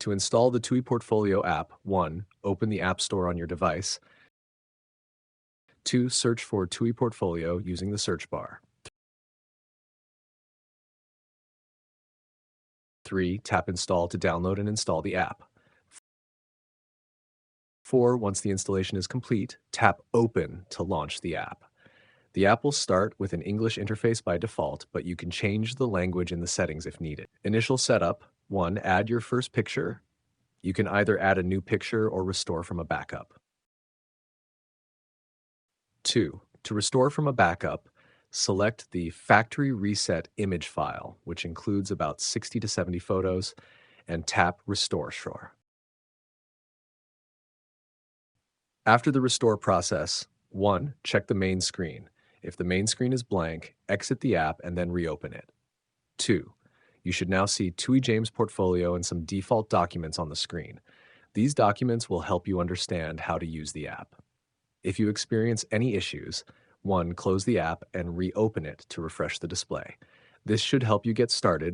To install the Tui Portfolio app, 1. Open the App Store on your device. 2. Search for Tui Portfolio using the search bar. 3. Tap Install to download and install the app. 4. Once the installation is complete, tap Open to launch the app. The app will start with an English interface by default, but you can change the language in the settings if needed. Initial setup: 1. Add your first picture. You can either add a new picture or restore from a backup. 2. To restore from a backup, select the Factory Reset image file, which includes about 60 to 70 photos, and tap Restore Shore. After the restore process, 1. Check the main screen. If the main screen is blank, exit the app and then reopen it. 2. You should now see Tui James Portfolio and some default documents on the screen. These documents will help you understand how to use the app. If you experience any issues, 1. Close the app and reopen it to refresh the display. This should help you get started